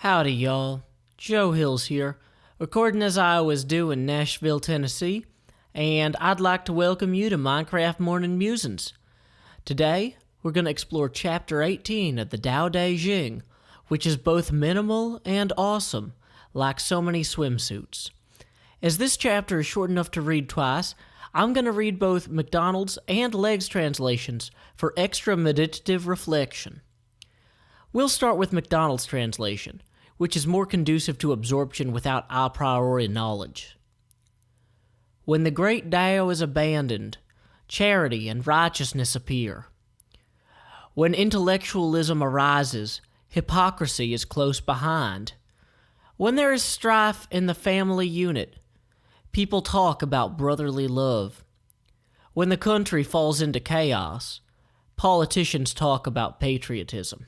Howdy, y'all. Joe Hills here, recording as I always do in Nashville, Tennessee, and I'd like to welcome you to Minecraft Morning Musings. Today, we're going to explore Chapter 18 of the Dao de Jing, which is both minimal and awesome, like so many swimsuits. As this chapter is short enough to read twice, I'm going to read both McDonald's and Legge's translations for extra meditative reflection. We'll start with McDonald's translation, which is more conducive to absorption without a priori knowledge. When the great Tao is abandoned, charity and righteousness appear. When intellectualism arises, hypocrisy is close behind. When there is strife in the family unit, people talk about brotherly love. When the country falls into chaos, politicians talk about patriotism.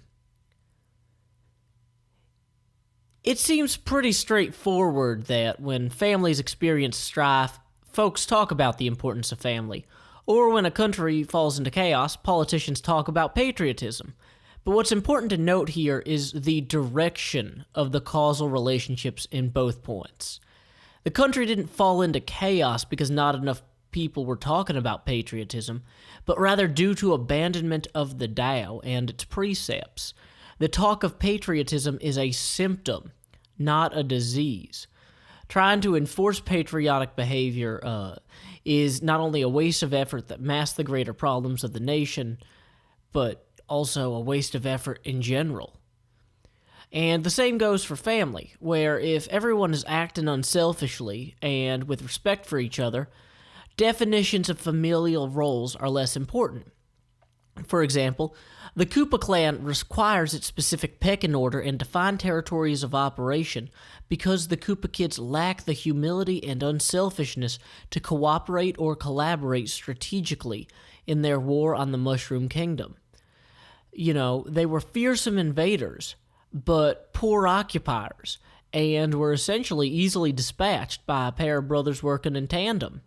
It seems pretty straightforward that when families experience strife, folks talk about the importance of family. Or when a country falls into chaos, politicians talk about patriotism. But what's important to note here is the direction of the causal relationships in both points. The country didn't fall into chaos because not enough people were talking about patriotism, but rather due to abandonment of the Tao and its precepts. The talk of patriotism is a symptom, not a disease. Trying to enforce patriotic behavior is not only a waste of effort that masks the greater problems of the nation, but also a waste of effort in general. And the same goes for family, where if everyone is acting unselfishly and with respect for each other, definitions of familial roles are less important. For example, the Koopa clan requires its specific pecking order and defined territories of operation because the Koopa kids lack the humility and unselfishness to cooperate or collaborate strategically in their war on the Mushroom Kingdom. You know, they were fearsome invaders, but poor occupiers, and were essentially easily dispatched by a pair of brothers working in tandem.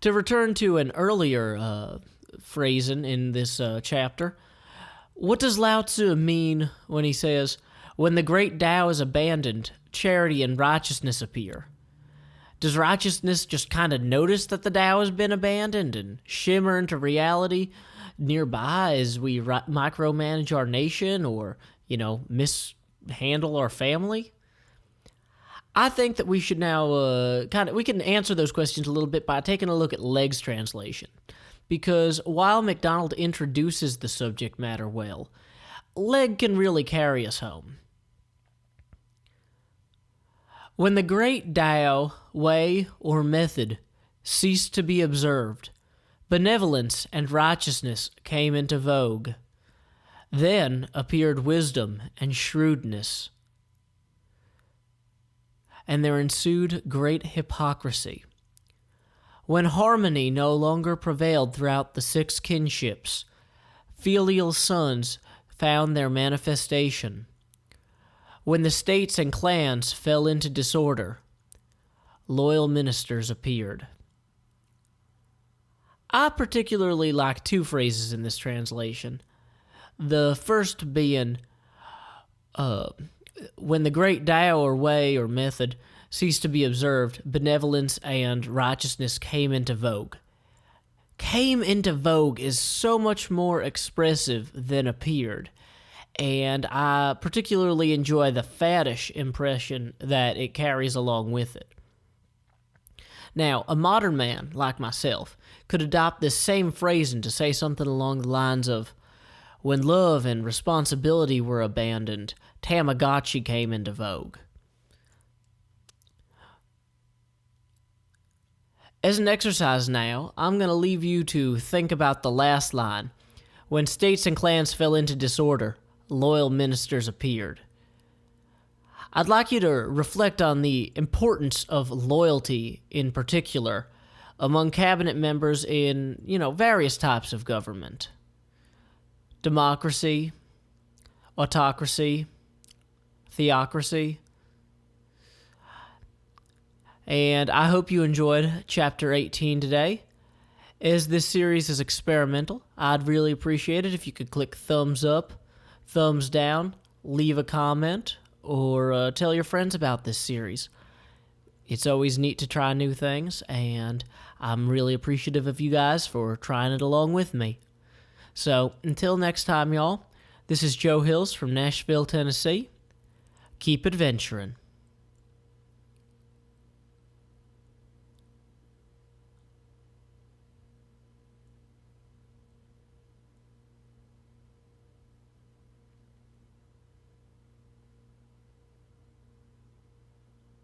To return to an earlier phrasing in this chapter, what does Lao Tzu mean when he says, when the great Tao is abandoned, charity and righteousness appear? Does righteousness just kind of notice that the Tao has been abandoned and shimmer into reality nearby as we micromanage our nation or, mishandle our family? I think that we should now we can answer those questions a little bit by taking a look at Legge's translation. Because while McDonald introduces the subject matter well, Legge can really carry us home. When the great Tao, way, or method ceased to be observed, benevolence and righteousness came into vogue. Then appeared wisdom and shrewdness, and there ensued great hypocrisy. When harmony no longer prevailed throughout the six kinships, filial sons found their manifestation. When the states and clans fell into disorder, loyal ministers appeared. I particularly like two phrases in this translation. The first being, when the great Tao or way or method ceased to be observed, benevolence and righteousness came into vogue. Came into vogue is so much more expressive than appeared, and I particularly enjoy the faddish impression that it carries along with it. Now, a modern man like myself could adopt this same phrasing to say something along the lines of, when love and responsibility were abandoned, Tamagotchi came into vogue. As an exercise now, I'm going to leave you to think about the last line. When states and clans fell into disorder, loyal ministers appeared. I'd like you to reflect on the importance of loyalty in particular among cabinet members in, various types of government. Democracy, autocracy, theocracy. And I hope you enjoyed Chapter 18 today. As this series is experimental, I'd really appreciate it if you could click thumbs up, thumbs down, leave a comment, or tell your friends about this series. It's always neat to try new things, and I'm really appreciative of you guys for trying it along with me. So, until next time, y'all, this is Joe Hills from Nashville, Tennessee. Keep adventuring.